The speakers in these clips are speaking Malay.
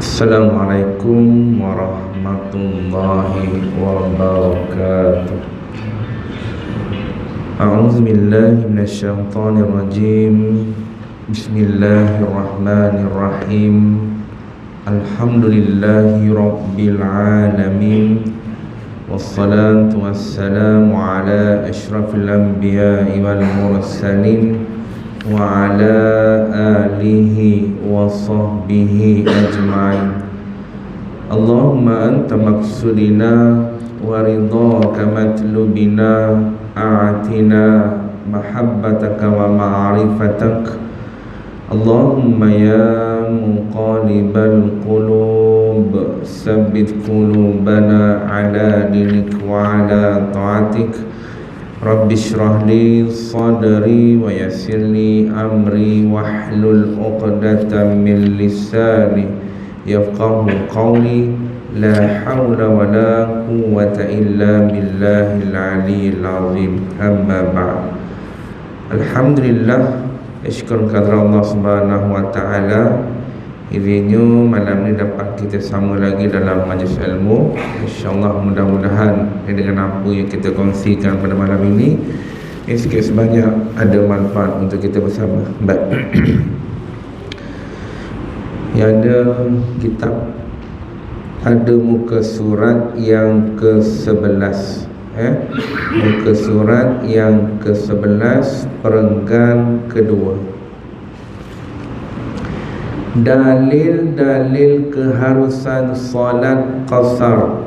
Assalamualaikum warahmatullahi wabarakatuh. A'udzu billahi minasyaitonir rajim. Bismillahirrahmanirrahim. Alhamdulillahi rabbil alamin. Wassalatu wassalamu ala asyrafil anbiya'i wal mursalin wa ala alihi wa sahbihi ajma'in. Allahumma anta maqsudina wa ridhaka matlubina, a'tina mahabbataka wa ma'rifatak. Allahumma ya muqallibal qulub, sabbit qulubana ala dinik wa ala ta'atik. Rabbi shrah li sadri wa yassir li amri wahlul 'uqdatam min lisani yafqahu qawli. La hawla wa la quwwata illa billahil aliyyil azim. Amma ba'd. Alhamdulillah, syukur kepada Allah Subhanahu wa taala. Izinnya malam ni dapat kita sama lagi dalam majlis ilmu. InsyaAllah mudah-mudahan dengan apa yang kita kongsikan pada malam ini, sikit sebanyak ada manfaat untuk kita bersama. Baik. Yang ada kitab, ada muka surat yang ke-11, muka surat yang ke-11, perenggan kedua. Dalil-dalil keharusan solat qasar.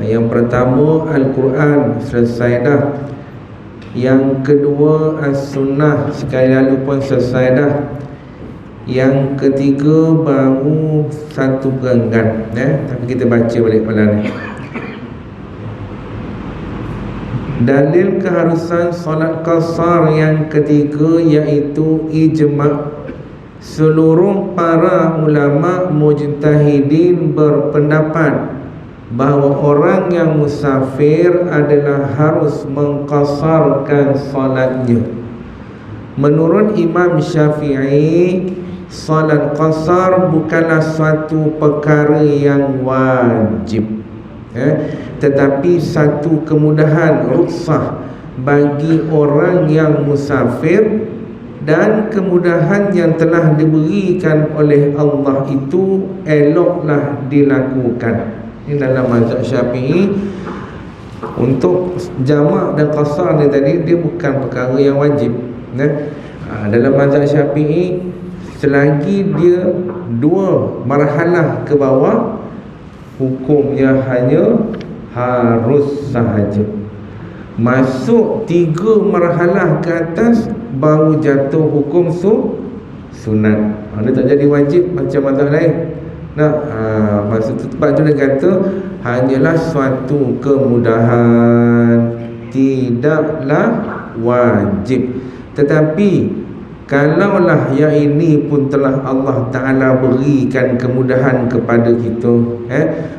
Yang pertama Al-Quran, selesai dah. Yang kedua As-Sunnah, sekali lalu pun selesai dah. Yang ketiga baru satu perenggan, tapi kita baca balik malam ni. Dalil keharusan solat qasar yang ketiga iaitu ijma'. Seluruh para ulama mujtahidin berpendapat bahawa orang yang musafir adalah harus mengqasarkan solatnya. Menurut Imam Syafi'i, solat qasar bukanlah suatu perkara yang wajib, tetapi satu kemudahan, rukhsah bagi orang yang musafir, dan kemudahan yang telah diberikan oleh Allah itu eloklah dilakukan. Ini dalam mazhab Syafi'i. Untuk jamak dan qasar ni tadi, dia bukan perkara yang wajib. Dalam mazhab Syafi'i, selagi dia dua marhalah ke bawah, hukumnya hanya harus sahaja. Masuk 3 marhalah ke atas, baru jatuh hukum sunat. Dia tak jadi wajib macam mazhab lain. Maksud tempat tu dia kata hanyalah suatu kemudahan, tidaklah wajib. Tetapi kalaulah yang ini pun telah Allah Ta'ala berikan kemudahan kepada kita,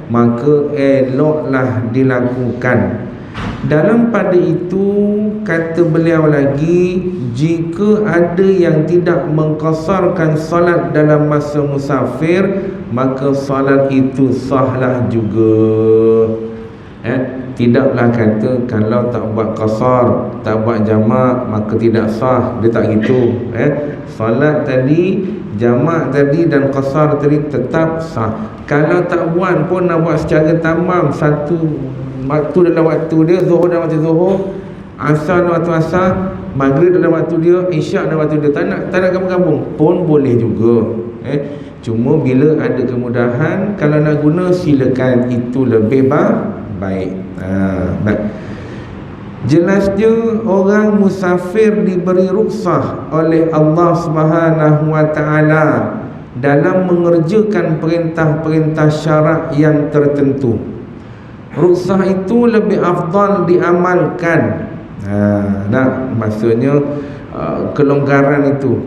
maka eloklah dilakukan. Dalam pada itu, kata beliau lagi, jika ada yang tidak mengqasarkan solat dalam masa musafir, maka solat itu sahlah juga. Tidaklah kata kalau tak buat qasar, tak buat jamak, maka tidak sah. Dia tak gitu. Solat tadi, jamak tadi dan qasar tadi tetap sah. Kalau tak buat pun, nak buat secara tamam, satu waktu dalam waktu dia, zuhur dalam waktu zuhur, asar dalam waktu asar, maghrib dalam waktu dia, isyak dalam waktu dia, tak nak gabung-gabung pun boleh juga. Cuma bila ada kemudahan, kalau nak guna silakan, itu lebih baik. Baik. Jelasnya orang musafir diberi rukhsah oleh Allah Subhanahu wa taala dalam mengerjakan perintah-perintah syarak yang tertentu. Rukhsah itu lebih afdal diamalkan. Maksudnya kelonggaran itu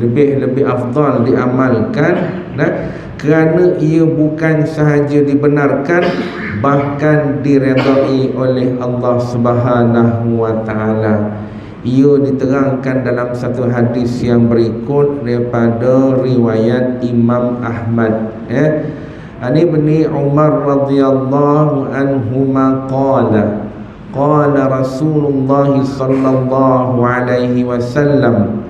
lebih afdal diamalkan, kerana ia bukan sahaja dibenarkan, bahkan diredai oleh Allah Subhanahu wa taala. Ia diterangkan dalam satu hadis yang berikut daripada riwayat Imam Ahmad. Ani ibni Umar radhiyallahu anhuma qala Rasulullah sallallahu alaihi wasallam,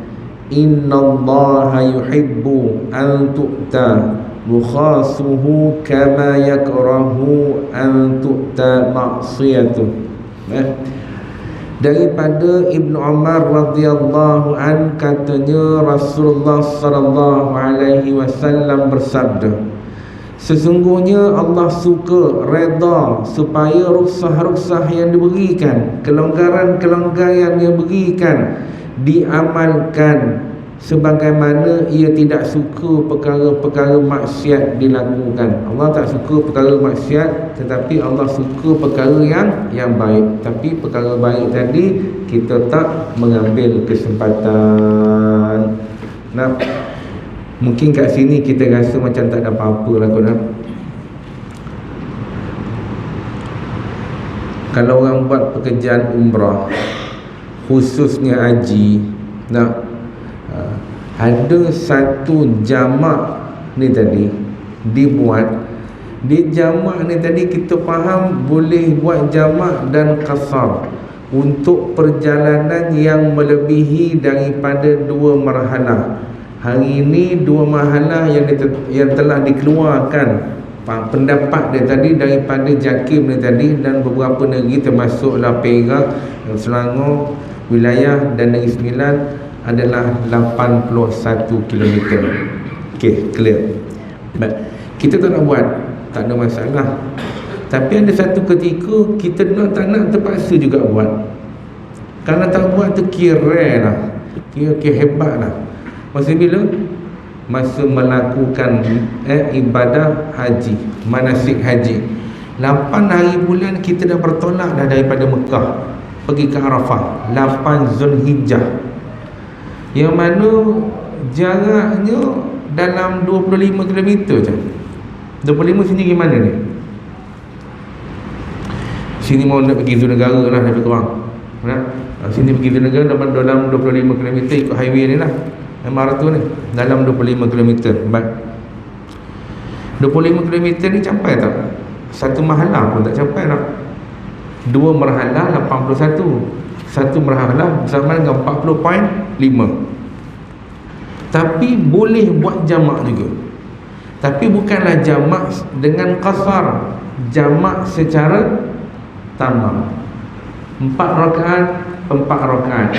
inna allaha yuhibbu an tu'ta rukhasuhu kama yakrahu an tu'ta ma'siyatuh. Daripada Ibnu Umar radhiyallahu an, katanya Rasulullah sallallahu alaihi wasallam bersabda, sesungguhnya Allah suka, reda supaya rukhsah-rukhsah yang diberikan, kelonggaran-kelonggaran yang diberikan diamalkan, sebagaimana ia tidak suka perkara-perkara maksiat dilakukan. Allah tak suka perkara maksiat, tetapi Allah suka perkara yang baik. Tapi perkara baik tadi kita tak mengambil kesempatan. Nah, mungkin kat sini kita rasa macam tak ada apa-apa lah kot. Kalau orang buat pekerjaan umrah, khususnya haji, ada satu jamak ni tadi dibuat. Di jamak ni tadi kita faham boleh buat jamak dan qasar untuk perjalanan yang melebihi daripada 2 marhalah. Hari ini 2 marhalah yang telah dikeluarkan pendapat dia tadi daripada JAKIM ni tadi, dan beberapa negeri termasuklah Perak, Selangor, wilayah dan Negeri Sembilan adalah 81 km. Okey, clear. Kita tak nak buat, tak ada masalah. Tapi ada satu ketika kita tak nak, terpaksa juga buat. Kalau tak buat tu kira lah, kira hebat lah. Masa bila? Masa melakukan ibadah haji, manasik haji. 8 hari bulan kita dah bertolak dah daripada Mekah pergi ke Arafah. 8 Zulhijjah, yang mana jaraknya dalam 25 km je. 25 sini gimana ni? Sini mau nak pergi Zunegara lah lebih kurang. Sini pergi Zunegara dalam 25 km ikut highway ni lah, MRT ni dalam 25 km. Baik, 25 km ni capai tak? Satu marhalah pun tak capai tak? 2 marhalah 81. Satu marhalah bersama dengan 40.5. Tapi boleh buat jamak juga. Tapi bukanlah jamak dengan qasar, jamak secara tamam. 4 rakaat 4 rakaat,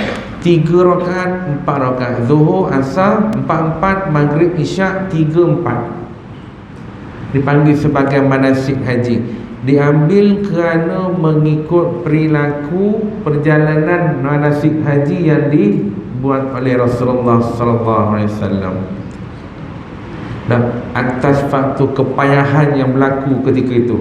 3 rakaat 4 rakaat, Zuhur, Asar 4-4, Maghrib, Isyak 3-4. Dipanggil sebagai manasik haji. Diambil kerana mengikut perilaku perjalanan manasik haji yang dibuat oleh Rasulullah sallallahu alaihi wasallam. Dan atas faktor kepayahan yang berlaku ketika itu,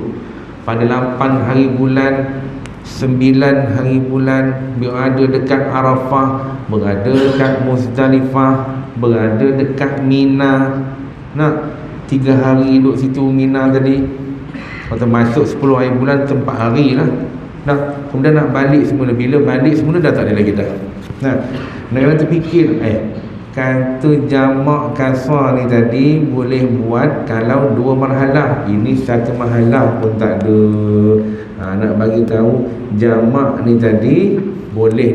pada 8 hari bulan, 9 hari bulan, berada dekat Arafah, berada dekat Muzdalifah, berada dekat Mina. 3 hari duduk situ Mina tadi. Kalau masuk 10 hari bulan, 4 hari lah. Kemudian nak balik semula. Bila balik semula dah tak ada lagi dah. Nak terfikir, kata jamak kasar ni tadi boleh buat kalau 2 marhalah. Ini 1 marhalah pun tak ada. Nak bagi tahu jamak ni tadi boleh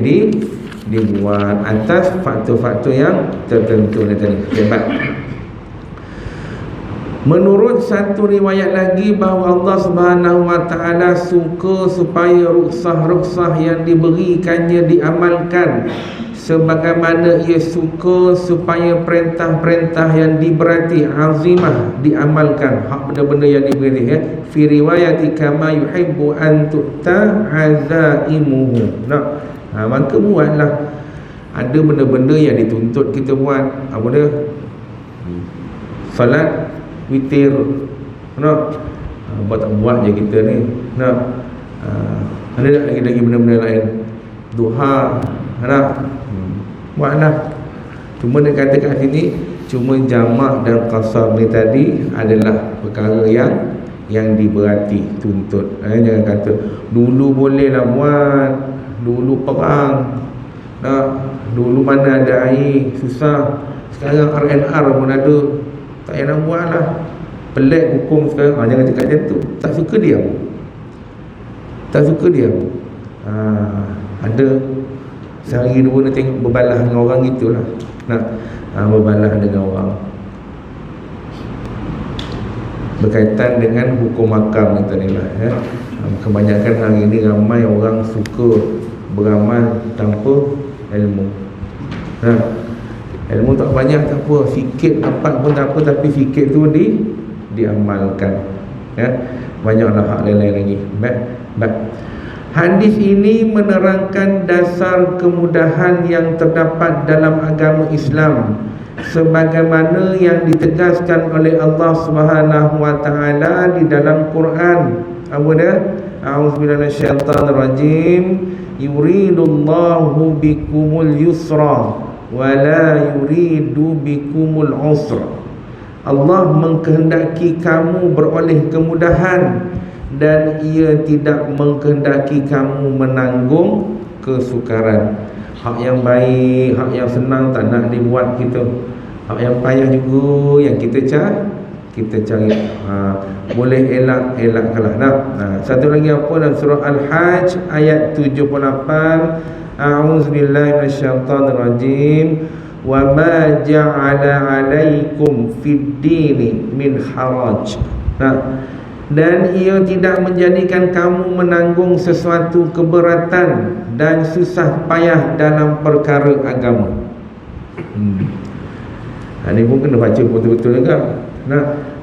dibuat atas faktor-faktor yang tertentu ni tadi. Hebat. Menurut satu riwayat lagi bahawa Allah Subhanahu wa taala suka supaya rukhsah-rukhsah yang diberikannya diamalkan, sebagaimana ia suka supaya perintah-perintah yang diberati azimah diamalkan. Hak benda-benda yang diberati fi riwayati kama yuhibbu an tu'ta azaimuhu. Maka buatlah. Ada benda-benda yang dituntut kita buat. Apa dia? Salat witir, buat tak buat je kita ni. Ada tak lagi benda-benda lain? Duha, buatlah. Cuma dia kata kat sini, cuma jamak dan qasar ni tadi adalah perkara yang diberati, tuntut. Jangan kata dulu bolehlah buat, dulu perang, Dulu mana ada air, susah. Sekarang RNR pun ada. Tak payah nak buat lah. Pelik hukum sekarang. Jangan cakap macam tu. Tak suka diam. Tak suka diam. Ada sehari dua ni tengok berbalah dengan orang gitulah. Berbalah dengan orang berkaitan dengan hukum makam kita ni lah, ya. Kebanyakan hari ni ramai orang suka beramal tanpa ilmu. Ilmu tak banyak tak apa, sikit dapat pun tak apa, tapi sikit tu diamalkan, ya. Banyaklah hak lain-lain lagi. Baik. Hadis ini menerangkan dasar kemudahan yang terdapat dalam agama Islam sebagaimana yang ditegaskan oleh Allah Subhanahu wa taala di dalam Quran. Apa dia? A'udzubillahi minasyaitonir rajim. Yuridullahu bikumul yusra wa la yuridu bikumul usra. Allah mengkehendaki kamu beroleh kemudahan dan ia tidak mengkehendaki kamu menanggung kesukaran. Hak yang baik, hak yang senang tak nak dibuat kita. Hak yang payah juga yang kita cari. Boleh elakkanlah. Satu lagi apa dalam surah Al-Hajj ayat 78. A'udzubillahi minasyaitonirrajim. Wa ma ja'ala 'alaikum fid-dini min haraj. Dan ia tidak menjadikan kamu menanggung sesuatu keberatan dan susah payah dalam perkara agama. Ini pun kena baca betul-betul juga.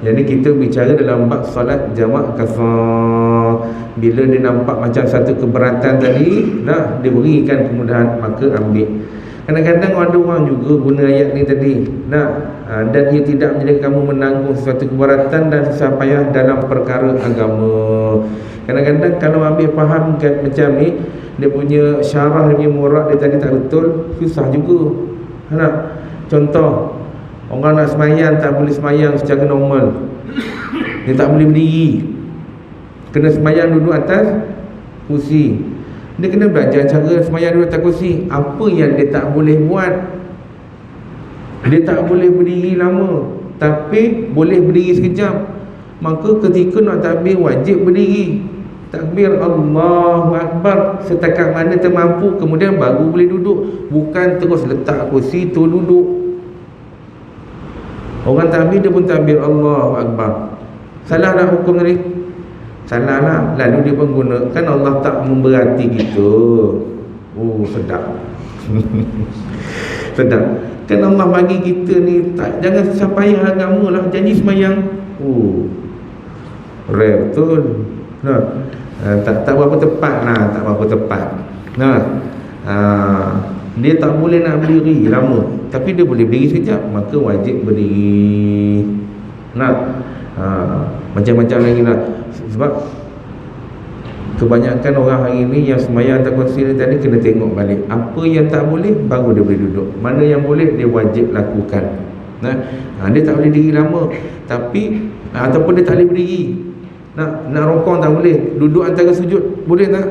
Jadi kita bicara dalam bab solat jamak qasar. Bila dia nampak macam satu keberatan tadi, dia berikan kemudahan, maka ambil. Kadang-kadang ada orang juga guna ayat ni tadi, dan ia tidak menjadikan kamu menanggung sesuatu keberatan dan susah payah dalam perkara agama. Kadang-kadang kalau ambil faham macam ni, dia punya syarah, dia punya murad dia tadi tak betul, susah juga. Contoh, orang nak semayang tak boleh semayang secara normal. Dia tak boleh berdiri, kena semayang duduk atas kursi. Dia kena belajar cara semayang duduk atas kursi. Apa yang dia tak boleh buat? Dia tak boleh berdiri lama, tapi boleh berdiri sekejap. Maka ketika nak takbir, wajib berdiri. Takbir Allahu Akbar setakat mana termampu, kemudian baru boleh duduk. Bukan terus letak kursi tu duduk. Orang takbir dia pun takbir Allahu Akbar. Salah tak hukum tadi? Salah lah. Lalu dia pun gunakan Allah tak memberati kita. Sedap. Sedap. Kan Allah bagi kita ni jangan susah payah agama lah. Janji semayang. Betul. Tak berapa tepat lah. Tak berapa tepat. Dia tak boleh nak berdiri lama, tapi dia boleh berdiri sekejap, maka wajib berdiri. Macam-macam lagi lah. Sebab kebanyakan orang hari ni yang semayang tak konsil tadi kena tengok balik. Apa yang tak boleh baru dia boleh duduk. Mana yang boleh dia wajib lakukan. Dia tak boleh diri lama, tapi ataupun dia tak boleh berdiri. Nak rokok tak boleh. Duduk antara sujud boleh tak?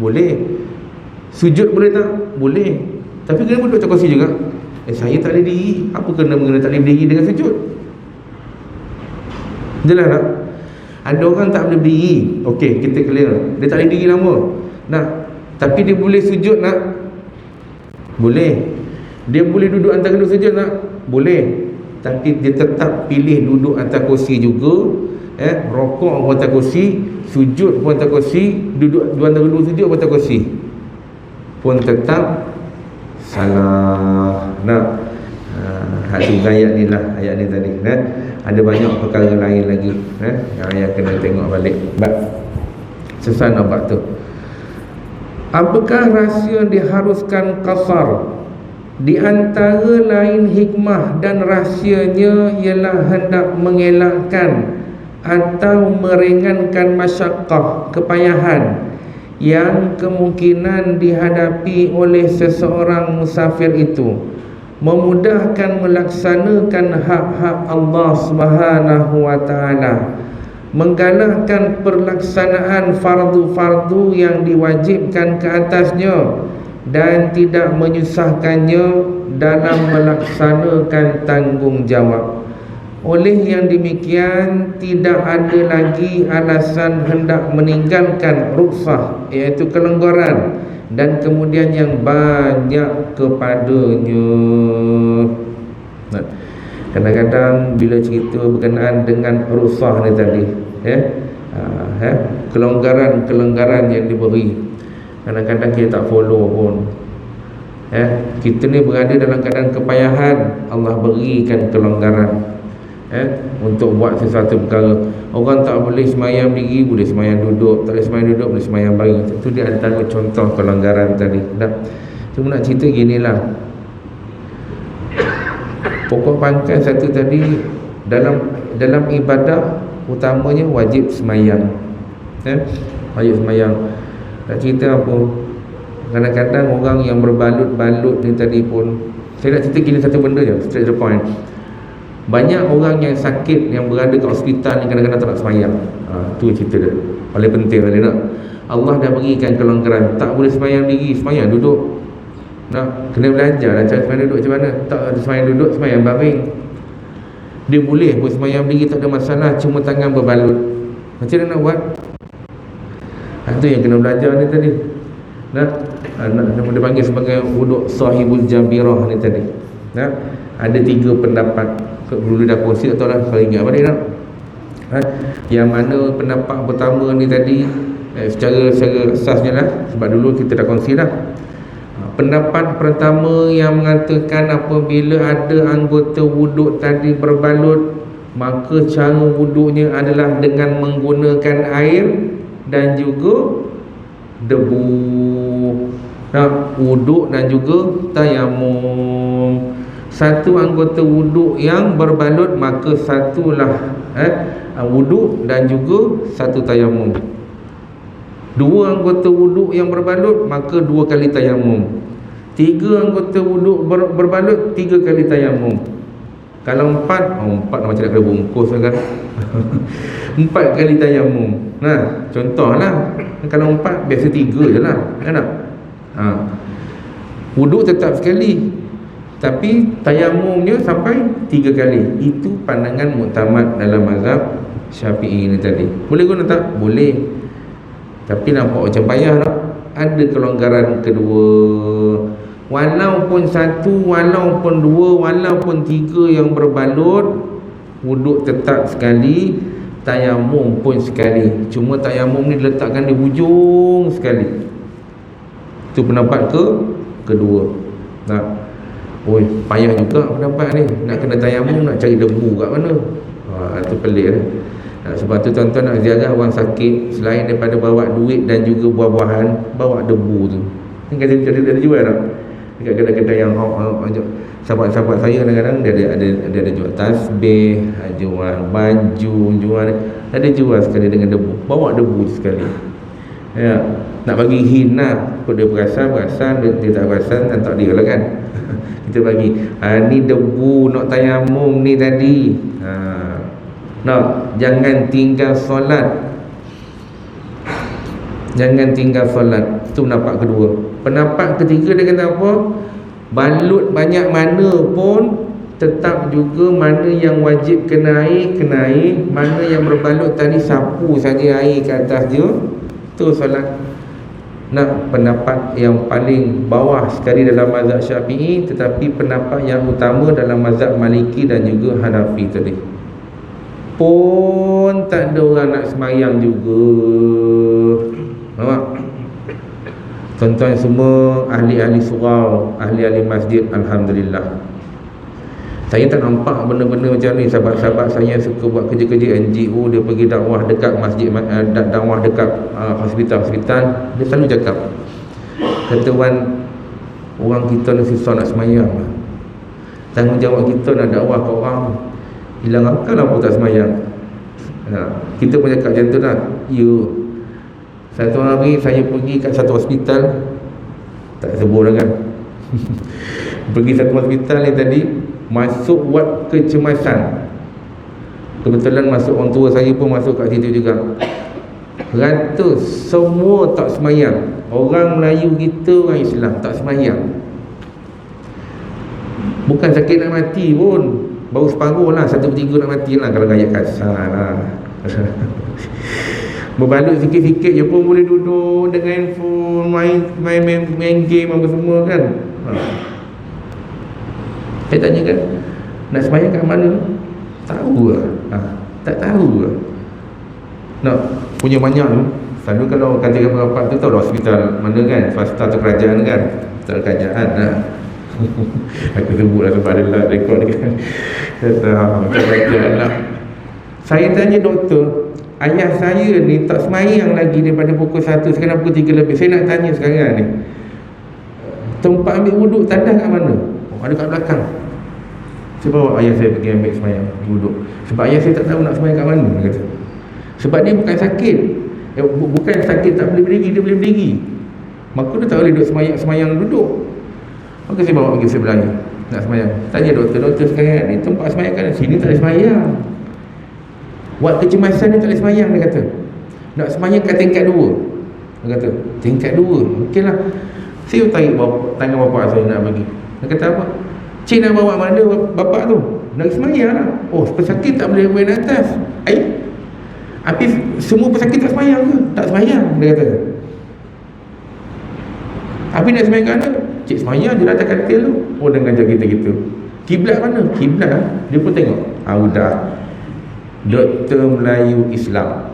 Boleh. Sujud boleh tak? Boleh. Tapi kena duduk atas kursi juga. Saya tak boleh diri. Apa kena mengenai tak boleh berdiri dengan sujud? Jelas tak? Ada orang tak boleh berdiri. Okey, kita clear. Dia tak boleh diri lama. Tapi dia boleh sujud nak? Boleh. Dia boleh duduk antara duduk sujud nak? Boleh. Tapi dia tetap pilih duduk atas kursi juga. Rokok pun atas kursi, sujud pun atas kursi, duduk antara duduk sujud pun atas kursi, pun tetap salah. Ayat ni lah, ayat ni tadi. Ada banyak perkara lain lagi yang kena tengok balik. Susah nak buat tu. Apakah rahsia diharuskan qasar? Di antara lain hikmah dan rahsianya ialah hendak mengelakkan atau meringankan masyaqqah, kepayahan yang kemungkinan dihadapi oleh seseorang musafir itu, memudahkan melaksanakan hak-hak Allah Subhanahu wa taala, menggalakkan pelaksanaan fardu-fardu yang diwajibkan ke atasnya, dan tidak menyusahkannya dalam melaksanakan tanggungjawab. Oleh yang demikian, tidak ada lagi alasan hendak meninggalkan rukhsah, iaitu kelonggaran, dan kemudian yang banyak kepadanya. Nah, kadang-kadang bila cerita berkenaan dengan rukhsah ni tadi, kelonggaran yang diberi, kadang-kadang kita tak follow pun. Kita ni berada dalam keadaan kepayahan, Allah berikan kelonggaran untuk buat sesuatu perkara. Orang tak boleh semayang diri, boleh semayang duduk. Tak boleh semayang duduk, boleh semayang baring. Itu dia antara contoh kelonggaran tadi. Cuma nak cerita ginilah, pokok pangkal satu tadi, dalam ibadah utamanya wajib semayang. Wajib semayang. Nak cerita apa? Kadang-kadang orang yang berbalut-balut ni tadi pun, saya nak cerita gini satu benda je, straight to the point. Banyak orang yang sakit, yang berada kat hospital ni, kadang-kadang tak nak semayang. Tu cerita dia paling penting tadi nak. Allah dah berikan kelonggaran. Tak boleh semayang diri, semayang duduk. Kena belajar lah cara semayang duduk macam mana. Tak ada semayang duduk, semayang baring. Dia boleh pun semayang diri, tak ada masalah, cuma tangan berbalut. Macam mana nak buat? Itu yang kena belajar ni tadi. Dia panggil sebagai wuduk sahibul jambirah ni tadi. Ada 3 pendapat. Dulu dah kongsi, tak tahu lah kalau ingat balik tak. Yang mana pendapat pertama ni tadi, secara asasnya lah, sebab dulu kita dah kongsi dah. Pendapat pertama yang mengatakan apabila ada anggota wuduk tadi berbalut, maka cara wuduknya adalah dengan menggunakan air dan juga debu. Wuduk dan juga tayamum. Satu anggota wuduk yang berbalut, maka satulah wuduk dan juga satu tayamum. 2 anggota wuduk yang berbalut, maka 2 kali tayamum. 3 anggota wuduk berbalut, 3 kali tayamum. Kalau 4 macam nak kena bungkus kan. 4 kali tayamum. Contohlah, kalau 4 biasa 3 je lah, kan tak? Wuduk tetap sekali, tapi tayamumnya sampai 3 kali. Itu pandangan muktamad dalam mazhab Syafi'i ni tadi. Boleh guna tak? Boleh. Tapi nampak macam payah tak? Ada kelonggaran kedua. Walaupun 1, walaupun 2, walaupun 3 yang berbalut, wuduk tetap sekali, tayamum pun sekali. Cuma tayamum ni diletakkan di hujung sekali. Itu pendapat kedua. Payah juga pendapat ni. Nak kena tayamum, nak cari debu kat mana? Itu pelik lah. Sebab tu tuan-tuan nak ziarah orang sakit, selain daripada bawa duit dan juga buah-buahan, bawa debu tu. Ni ada jual tak? Dekat kedai-kedai yang sahabat-sahabat saya kadang-kadang dia ada jual tasbih, jual baju, ada jual sekali dengan debu. Bawa debu sekali. Nak bagi hint lah. Kalau dia perasan, dia tak perasan, tak dia lah kan. Kita bagi, ni debu nak tayamum ni tadi. Jangan tinggal solat. Jangan tinggal solat. Itu pendapat kedua. Pendapat ketiga dia kata apa? Balut banyak mana pun, tetap juga mana yang wajib kena air, mana yang berbalut tadi sapu saja air ke atas dia, tu solat. Pendapat yang paling bawah sekali dalam mazhab Syafi'i, tetapi pendapat yang utama dalam mazhab Maliki dan juga Hanafi tadi. Pun tak ada orang nak semayang juga. Nampak? Tuan-tuan semua ahli-ahli surau, ahli-ahli masjid, alhamdulillah. Saya tak nampak benda-benda macam ni. Sahabat-sahabat saya suka buat kerja-kerja NGO, dia pergi dakwah dekat masjid, dakwah dekat hospital-hospital, dia selalu cakap, kata Wan, orang kita ni susah nak semayang. Tanggungjawab kita nak dakwah ke orang, hilang akal apa tak semayang. Kita pun cakap macam tu lah. Ya, satu hari saya pergi kat satu hospital, tak sebut kan. Pergi satu hospital ni tadi, masuk wad kecemasan. Kebetulan masuk orang tua saya pun masuk kat situ juga. Ratus semua tak semayang. Orang Melayu kita, orang Islam tak semayang. Bukan sakit nak mati pun, baru separuh lah, 1/3 nak mati lah kalau gaya kasar lah. Berbalut sikit-sikit je pun boleh duduk dengan handphone, main game apa semua kan. Saya tanya kan, nak semayang kat mana? Tahu lah. Tak tahu lah. Nak punya banyak tu. Selalu kalau kajian rapat tu tahu dah hospital mana kan, swasta atau kerajaan kan. Hospital kerajaan lah. Aku sebut lah sebab adalah rekod kan. Kerajaan lah. Saya tanya doktor, ayah saya ni tak semayang lagi daripada pukul 1, sekarang pukul 3 lebih. Saya nak tanya sekarang ni, tempat ambil wuduk tandas kat mana? Ada kat belakang. Saya bawa ayah saya pergi ambil semayang wuduk. Sebab ayah saya tak tahu nak semayang kat mana, dia kata. Sebab dia bukan sakit, bukan sakit tak boleh berdiri, dia boleh berdiri. Maka dia tak boleh duduk semayang duduk. Maka saya bawa pergi sebelah ni nak semayang. Tanya doktor sekarang ni, tempat semayang kat sini tak boleh semayang. Buat kecemasan ni tak boleh semayang, dia kata. Nak semayang kat tingkat 2. Dia kata, tingkat 2. Okey lah. Saya tarik tangan bapak saya nak pergi. Dia kata apa? Cik nak bawa mana bapak tu? Nak semayang lah. Oh, pesakit tak boleh main atas. Habis semua pesakit tak semayang ke? Tak semayang, dia kata. Habis nak semayang kat mana? Cik semayang je atas katil tu. Oh, dengan jaga kita-kita. Kiblat mana? Kiblat. Dia pun tengok. Udah. Doktor Melayu Islam.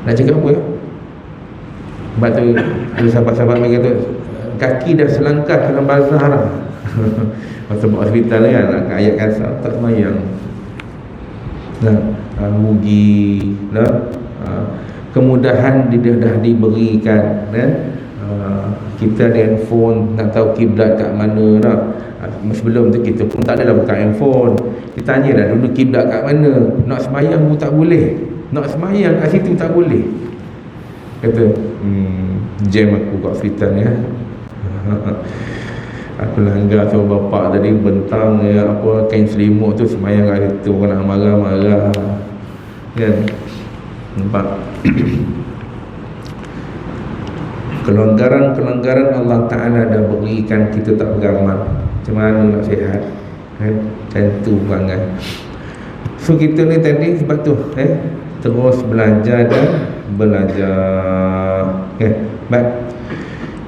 Nak cakap apa ya? Sebab tu ada sahabat-sahabat mereka tu, kaki dah selangkah dalam bazar lah. Masa buat hospital kan, nak ayat kasar tak semayang. Rugi lah. Kemudahan dia dah diberikan kan. Kita ada handphone, nak tahu kiblat kat mana lah. Sebelum tu kita pun tak adalah buka handphone. Kita tanyalah dulu kiblat kat mana. Nak semayang pun tak boleh. Nak semayang kat situ tak boleh. Kata jam aku kat hospital ya. Aku langgar sama bapak tadi, bentang ya, apa kain selimut tu semayang kat situ. Orang nak marah-marah kan. Nampak? Kelonggaran Allah Ta'ala dah berikan, kita tak beramal. Macam mana nak sihat kan? Macam tu perangai. So kita ni tadi sebab tu terus belajar dan belajar. Baik.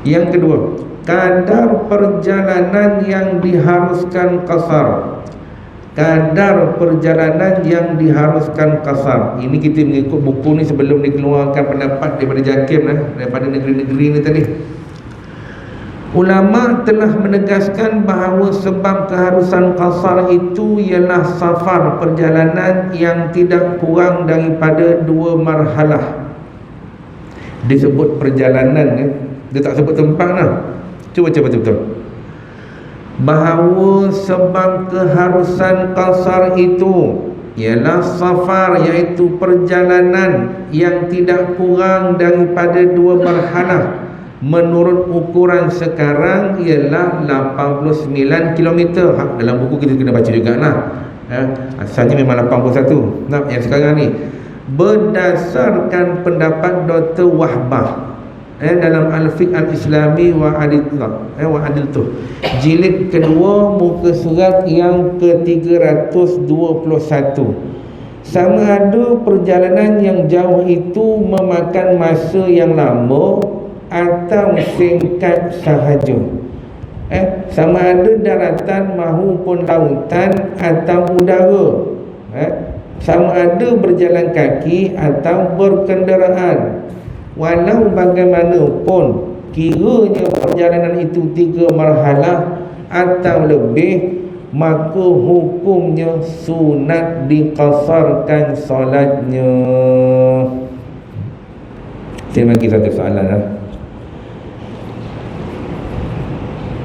Yang kedua, kadar perjalanan yang diharuskan qasar. Kadar perjalanan yang diharuskan qasar. Ini kita mengikut buku ni sebelum dikeluarkan pendapat daripada JAKIM daripada negeri-negeri ni tadi. Ulama telah menegaskan bahawa sebab keharusan qasar itu ialah safar, perjalanan yang tidak kurang daripada 2 marhalah. Disebut perjalanan dia tak sebut tempat lah. Cuba baca betul-betul. Bahawa sebab keharusan qasar itu ialah safar, iaitu perjalanan yang tidak kurang daripada 2 marhalah. Menurut ukuran sekarang ialah 89 km. Dalam buku kita kena baca jugalah. Asalnya memang 81. Yang sekarang ni berdasarkan pendapat Dr. Wahbah dalam Al-Fiqh Al-Islami wa Adiltuh, jilid kedua, muka surat yang ke-321. Sama ada perjalanan yang jauh itu memakan masa yang lama atau singkat sahaja. Sama ada daratan maupun lautan atau udara. Sama ada berjalan kaki atau berkenderaan. Walau bagaimanapun, kiranya perjalanan itu 3 marhalah atau lebih, maka hukumnya sunat diqasarkan solatnya. Saya bagi satu soalan lah.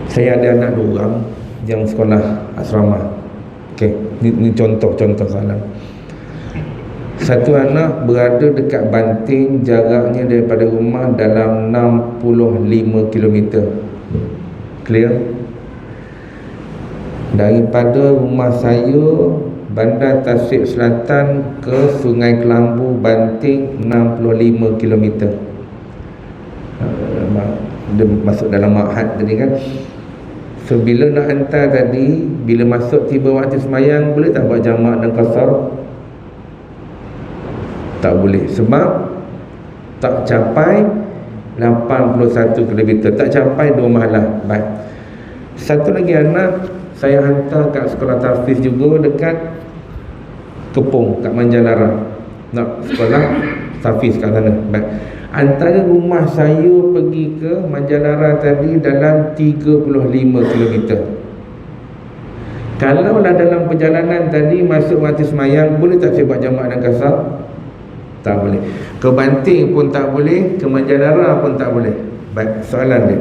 Saya ada anak 2 orang yang sekolah asrama. Okey, ni contoh soalan. Satu anak berada dekat Banting, jaraknya daripada rumah dalam 65 km. Clear? Daripada rumah saya Bandar Tasik Selatan ke Sungai Kelambu Banting 65 km. Dia masuk dalam ma'had tadi kan. So bila nak hantar tadi, bila masuk tiba waktu semayang, boleh tak buat jamak dan qasar? Tak boleh, sebab tak capai 81 km, tak capai 2 mahalah. Baik. Satu lagi anak saya hantar kat sekolah tahfiz juga dekat Kepong, kat Manjalara. Nak sekolah tahfiz kat sana. Baik. Antara rumah saya pergi ke Manjalara tadi dalam 35 km. Kalaulah dalam perjalanan tadi masuk waktu semayang, boleh tak saya buat jamak dan qasar? Tak boleh. Ke Banting pun tak boleh, ke Manjalara pun tak boleh. Baik, soalan dia,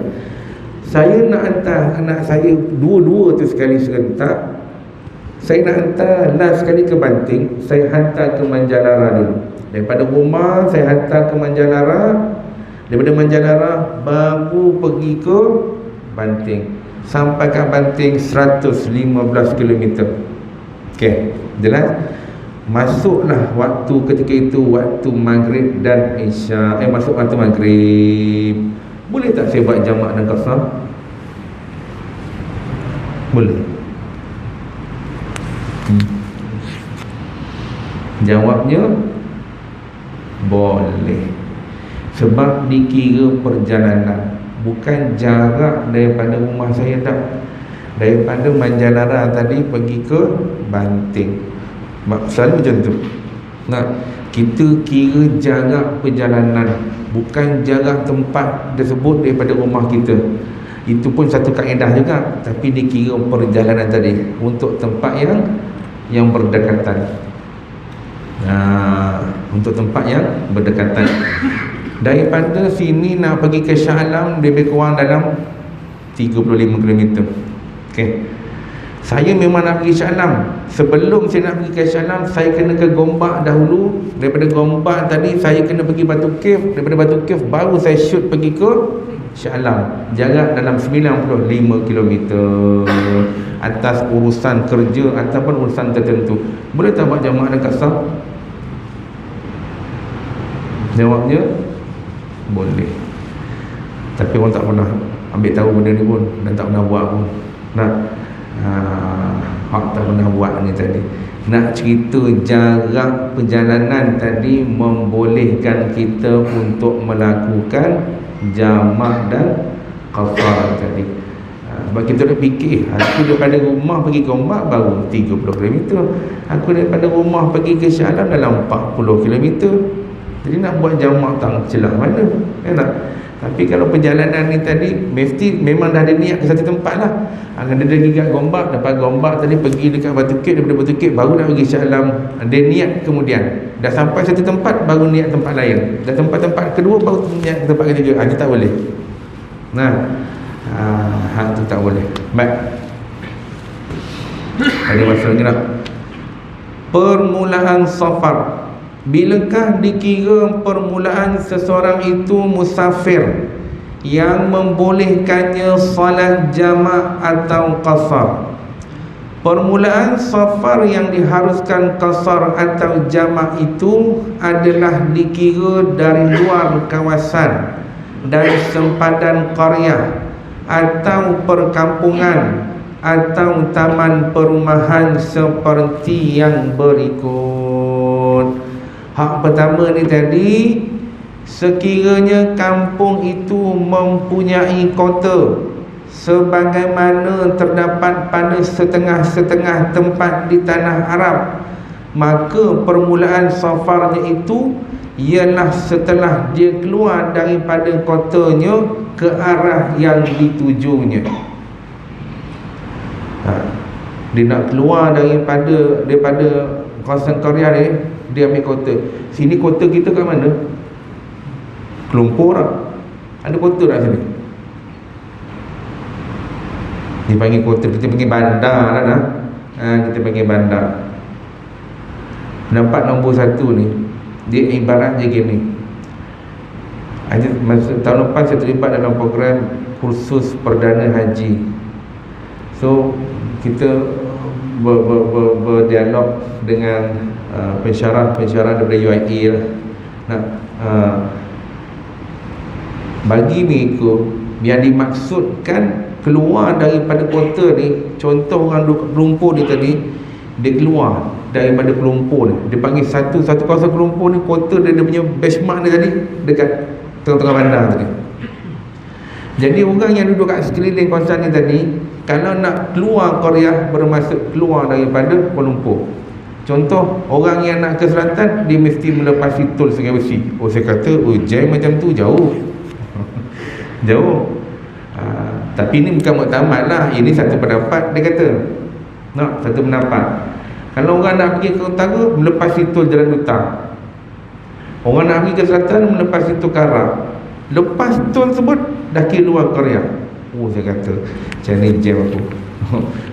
saya nak hantar anak saya dua-dua tu sekali serentak. Saya nak hantar last sekali ke Banting, saya hantar ke Manjalara dulu. Daripada rumah saya hantar ke Manjalara, daripada Manjalara baru pergi ke Banting. Sampai ke Banting 115 km. Okey, jelas? Masuklah waktu ketika itu waktu maghrib dan isya. Masuk waktu maghrib. Boleh tak saya buat jamak dan qasar? Boleh. Jawabnya boleh. Sebab dikira perjalanan, bukan jarak daripada rumah saya tak. Daripada Manjalara tadi pergi ke Banting. Selalu macam tu. Nah, kita kira jarak perjalanan, bukan jarak tempat tersebut daripada rumah kita. Itu pun satu kaedah juga, tapi dikira perjalanan tadi untuk tempat yang berdekatan. Untuk tempat yang berdekatan. Daripada sini nak pergi ke Shah Alam lebih kurang dalam 35 km. Okey. Saya memang nak pergi Shah Alam. Sebelum saya nak pergi ke Shah Alam, saya kena ke Gombak dahulu. Daripada Gombak tadi saya kena pergi Batu Cave. Daripada Batu Cave baru saya shoot pergi ke Shah Alam. Jarak dalam 95 km. Atas urusan kerja ataupun urusan tertentu. Boleh tak buat jamak dan qasar? Jawabnya boleh. Tapi orang tak pernah ambil tahu benda ni pun, dan tak pernah buat pun. Hak tak pernah buat ni tadi. Nak cerita jarak perjalanan tadi membolehkan kita untuk melakukan jamak dan qasar tadi. Sebab kita dah fikir, aku daripada rumah pergi ke Gombak baru 30 km, aku daripada rumah pergi ke Shah Alam dalam 40 km. Jadi nak buat jamak tak celah mana, tak? Tapi kalau perjalanan ni tadi mesti memang dah ada niat ke satu tempat lah. Dia pergi kat Gombak, dapat Gombak tadi pergi dekat Batu Cave, daripada Batu Cave baru nak pergi Shah Alam. Dia niat kemudian dah sampai satu tempat baru niat tempat lain, dah tempat-tempat kedua baru niat tempat ketiga. Ini tak boleh. Hal tu tak boleh. Baik. Ada masalah nak permulaan safar. Bilakah dikira permulaan seseorang itu musafir yang membolehkannya salat jamak atau qasar? Permulaan safar yang diharuskan qasar atau jamak itu adalah dikira dari luar kawasan, dari sempadan qaryah atau perkampungan atau taman perumahan seperti yang berikut. Hak pertama ni tadi, sekiranya kampung itu mempunyai kota sebagaimana terdapat pada setengah-setengah tempat di tanah Arab, maka permulaan safarnya itu ialah setelah dia keluar daripada kotanya ke arah yang ditujunya. Dia nak keluar daripada kawasan Korea ni, dia ambil kota. Sini kota kita kat mana? Kelumpur lah. Ada kota tak sini? Dia panggil kota, kita panggil bandar lah nah. Kita panggil bandar. Nampak nombor 1 ni, dia ibarat je gini. Tahun lepas saya terlibat dalam program kursus Perdana Haji. So kita berdialog dengan pensyarah daripada UIA lah. Nah, bagi mereka yang dimaksudkan keluar daripada kota ni, contoh orang Lumpur ni tadi, dia keluar daripada Lumpur ni, dia panggil satu kawasan Lumpur ni, kota dia punya benchmark dia tadi dekat tengah-tengah bandar tadi. Jadi orang yang duduk kat sekeliling kawasan ni tadi, kalau nak keluar Korea, bermaksud keluar daripada Kuala Lumpur. Contoh, orang yang nak ke selatan, dia mesti melepasi tol Sungai Besi. Oh, saya kata, oh, jam macam tu jauh. Jauh. Tapi ni bukan muktamad lah, ini satu pendapat dia kata. Nak satu pendapat. Kalau orang nak pergi ke utara, melepasi tol Jalan Duta. Orang nak pergi ke selatan, melepasi tol Karak. Lepas tol tersebut, dah kira luar Korea. Oh, saya kata, macam ni jam aku.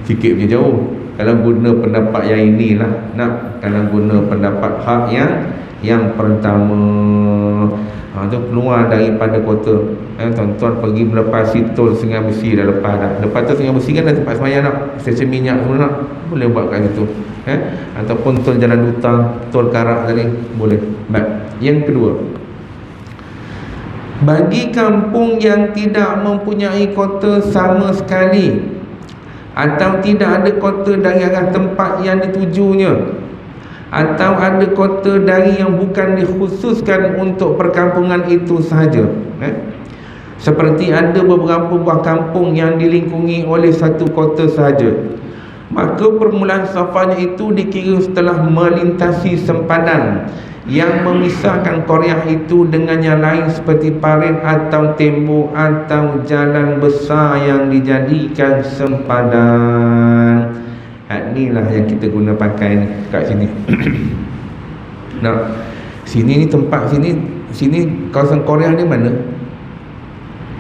Sikit punya jauh. Kalau guna pendapat yang inilah, nak, kalau guna pendapat hak yang pertama, tu keluar daripada kota. Tuan-tuan pergi melepasi tol Sungai Besi, dah lepas dah. Lepas tu Sungai Besi kan ada tempat semayang nak, stesen minyak semua nak, boleh buat kat situ. Ataupun tol Jalan Duta, tol Karak tadi, boleh. Baik. Yang kedua, bagi kampung yang tidak mempunyai kota sama sekali, atau tidak ada kota dari arah tempat yang ditujunya, atau ada kota dari yang bukan dikhususkan untuk perkampungan itu sahaja, seperti ada beberapa buah kampung yang dilingkungi oleh satu kota sahaja, maka permulaan safarnya itu dikira setelah melintasi sempadan yang memisahkan Korea itu dengan yang lain, seperti parit atau tembok atau jalan besar yang dijadikan sempadan. Inilah yang kita guna pakai ni kat sini. Nah, sini ni tempat sini kawasan Korea ni mana?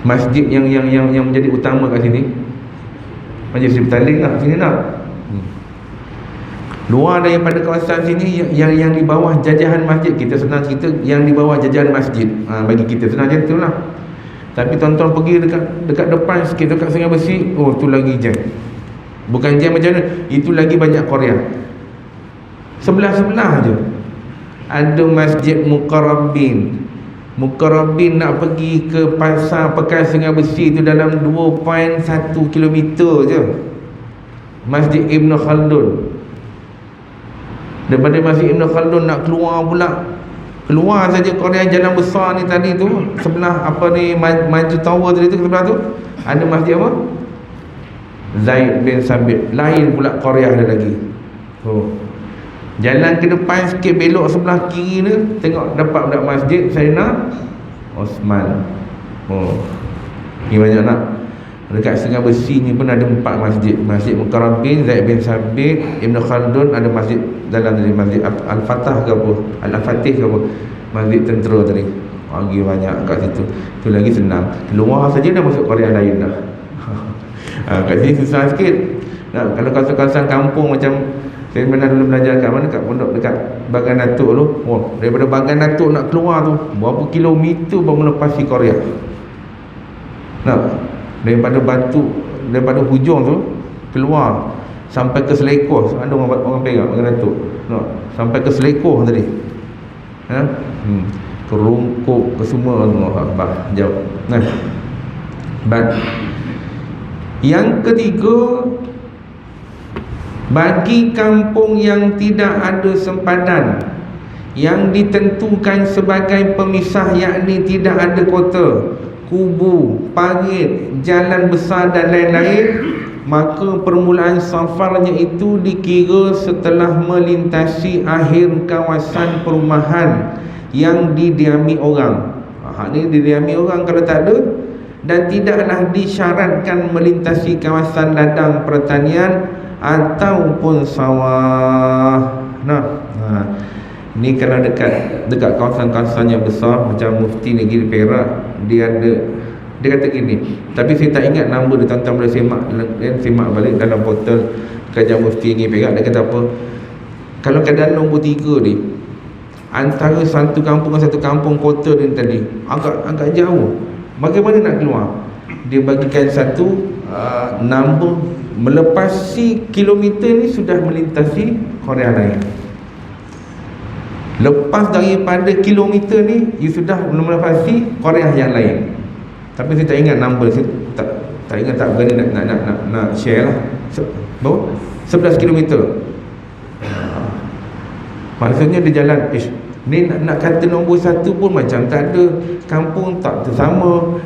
Masjid yang menjadi utama kat sini, Masjid Sri Petaling lah sini nak. Luar daripada kawasan sini, yang di bawah jajahan masjid, kita senang cerita yang di bawah jajahan masjid, bagi kita senang macam tu lah. Tapi tuan-tuan pergi dekat depan sikit, dekat Sungai Besi, oh tu lagi jam. Bukan jam macam mana, itu lagi banyak Korea. Sebelah-sebelah je ada Masjid Mukarrabin. Mukarrabin nak pergi ke pasar pekan Sungai Besi itu dalam 2.1 km je. Masjid Ibn Khaldun, daripada Masjid Ibn Khaldun nak keluar pula, keluar saja Korea jalan besar ni tadi tu, sebelah apa ni, Maju Tower tadi tu, sebelah tu ada masjid apa? Zaid bin Sabit. Lain pula Korea ada lagi. Jalan ke depan sikit, belok sebelah kiri ni, tengok dapat pula Masjid Sayyidina Osman. Ni banyak nak. Dekat Sungai Besi ni pun ada 4 masjid. Masjid Mukarrabin, Zaid bin Sabit, Ibn Khaldun, ada masjid dalam tadi, Masjid Al-Fatah ke apa, Al-Fatih ke apa, masjid tentera tadi. Lagi banyak kat situ. Tu lagi senang, keluar saja dah masuk Korea lain dah. Kat sini susah sikit. Kalau kawasan-kawasan kampung macam saya pernah dulu belajar kat mana, kat pondok dekat Bagan Datuk tu. Daripada Bagan Datuk nak keluar tu berapa kilometer baru melepasi Korea. Daripada hujung tu keluar sampai ke Selekoh, ada orang pegang Bagan Datuk. Sampai ke Selekoh tadi. Ke Rungkuk, ke semua jauh. Yang ketiga, bagi kampung yang tidak ada sempadan yang ditentukan sebagai pemisah, yakni tidak ada kota, kubu, parit, jalan besar dan lain-lain, maka permulaan safarnya itu dikira setelah melintasi akhir kawasan perumahan yang didiami orang. Hak ni didiami orang kalau tak ada, dan tidaklah disyaratkan melintasi kawasan ladang pertanian ataupun sawah. Ni kalau dekat kawasan-kawasan yang besar macam Mufti Negeri Perak, dia kata gini, tapi saya tak ingat nama dia, tuan-tuan boleh semak balik dalam portal Kajian Mufti Negeri Perak. Dia kata apa, kalau keadaan nombor 3 ni, antara satu kampung dengan satu kampung kota ni tadi agak jauh, bagaimana nak keluar? Dia bagikan satu melepasi kilometer ni sudah melintasi Korea lain. Lepas daripada kilometer ni, you sudah melepasi Korea yang lain. Tapi saya tak ingat number, saya tak ingat, tak berani nak share lah. Berapa? 11 kilometer. Maksudnya dia jalan, ni nak kata nombor 1 pun macam tak ada, kampung tak tersama,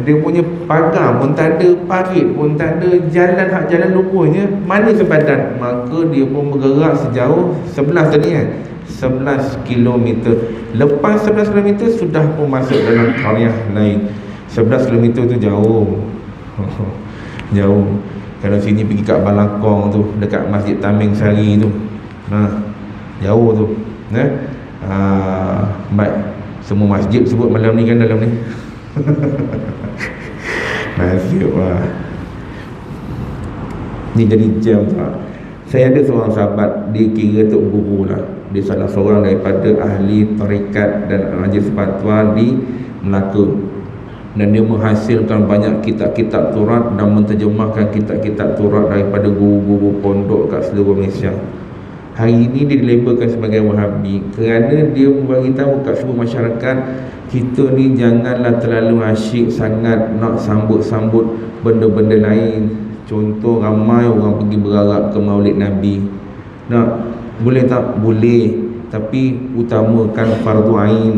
dia punya pagar pun tak ada, parit pun tak ada, jalan lumpurnya mana sepadan. Maka dia pun bergerak sejauh 11 tadi 11 km. Lepas 11 km sudah pun masuk dalam Korea lain. 11 km tu jauh. Jauh. Kalau sini pergi kat Balakong tu, dekat Masjid Taming Sari tu, jauh tu. Baik, semua masjid sebut malam ni kan dalam ni. Nasib lah. Ni jadi jam tak. Saya ada seorang sahabat, dia kira tok guru lah. Dia salah seorang daripada ahli tarikat dan majlis fatwa di Melaka. Dan dia menghasilkan banyak kitab-kitab Taurat dan menterjemahkan kitab-kitab Taurat daripada guru-guru pondok kat seluruh Malaysia. Hari ini dia dilabelkan sebagai Wahabi kerana dia memberitahu kat semua masyarakat, kita ni janganlah terlalu asyik sangat nak sambut-sambut benda-benda lain. Contoh, ramai orang pergi berharap ke Maulid Nabi. Boleh tak? Boleh, tapi utamakan fardu ain.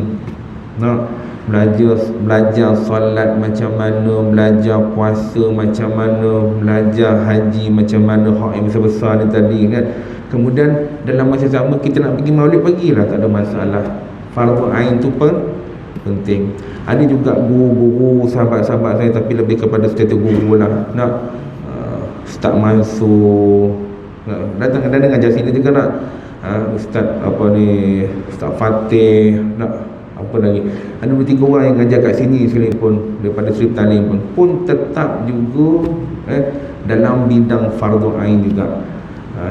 Belajar solat macam mana, belajar puasa macam mana, belajar haji macam mana, hak yang besar-besar ni tadi kan. Kemudian dalam masa sama kita nak pergi maulid, pergilah, tak ada masalah. Fardu ain tu pun penting. Ada juga guru-guru sahabat-sahabat saya, tapi lebih kepada status guru lah, Ustaz Mansur datang kadang-kadang ngajar sini juga nak, Ustaz Ustaz Fatih, apa lagi, ada 2-3 orang yang ngajar kat sini sekalipun, daripada Sri Talim pun tetap juga dalam bidang fardu ain juga.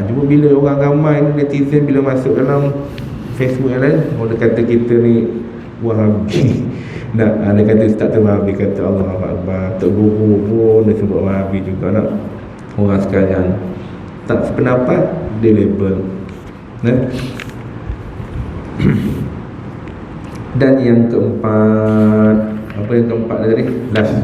Cuma bila orang ramai netizen bila masuk dalam Facebook yang lain, orang kata kita ni Wahabi. Dia kata Ustaz tu Wahabi, kata Allahu Akbar, Tok Guru pun dia sebut Wahabi juga. Orang sekalian tak sependapat, dia label. Dan yang keempat, apa yang keempat tadi? Last,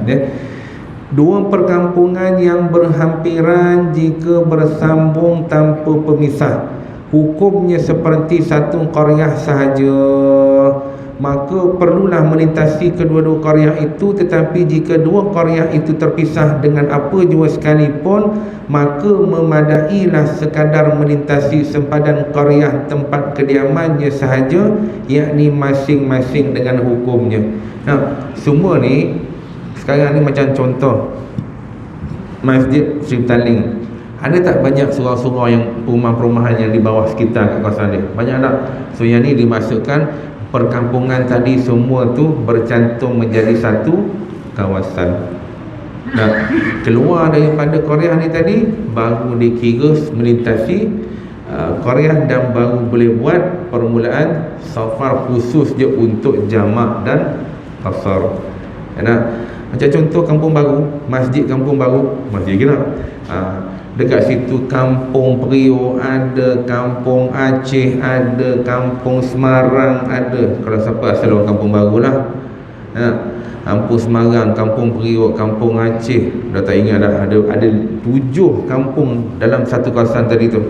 dua perkampungan yang berhampiran jika bersambung tanpa pemisah, hukumnya seperti satu qaryah sahaja. Maka perlulah melintasi kedua-dua qaryah itu. Tetapi jika dua qaryah itu terpisah dengan apa jua sekalipun, maka memadailah sekadar melintasi sempadan qaryah tempat kediamannya sahaja, yakni masing-masing dengan hukumnya. Semua ni sekarang ni macam contoh Masjid Sri Taling. Ada tak banyak surau-surau yang perumahan-perumahan yang di bawah sekitar kat kawasan dia? Banyak tak? So yang ni dimasukkan perkampungan tadi semua tu bercantum menjadi satu kawasan. Keluar daripada Korea ni tadi baru dikira melintasi Korea, dan baru boleh buat permulaan safar khusus je untuk jamak dan qasar. Macam contoh Kampung Baru, Masjid Kampung Baru, masjid kira dekat situ Kampung Priok ada, Kampung Aceh ada, Kampung Semarang ada. Kalau siapa asal orang Kampung Baru lah, Kampung Semarang, Kampung Priok, Kampung Aceh, dah tak ingat dah. Ada 7 kampung dalam satu kawasan tadi tu.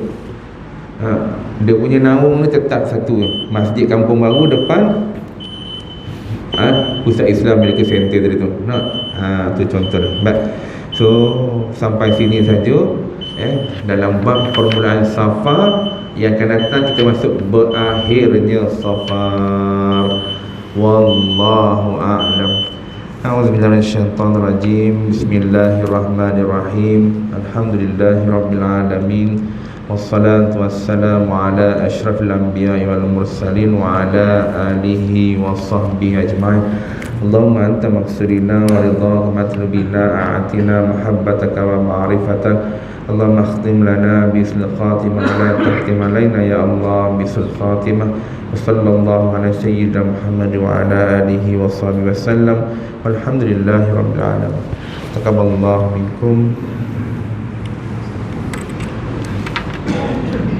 Dia punya naung ni tetap satu, Masjid Kampung Baru depan Pusat Islam Medical Center tadi tu. Tu contoh dah. Baik. So sampai sini saja dalam bab permulaan safar. Yang akan datang kita masuk berakhirnya safar. Wallahu a'lam. A'udzubillahi minasyaitonir rajim. Bismillahirrahmanirrahim. Alhamdulillahirabbil alamin. Wassalatu wassalamu ala asyrafil anbiya'i wal mursalin wa ala alihi wa sahbihi ajma'in. Allahumma anta maqsudina wa ridha matlubina a'atina mahabbataka wa ma'rifatak. Allahumma akhtim lana bisul khatimah wa la tahtim alaina ya Allah bisul khatimah. Wa sallallahu ala sayyidina Muhammad wa ala alihi wa sahbihi wasallam. Walhamdulillahi rabbil alamin. Taqabbalallahu minkum.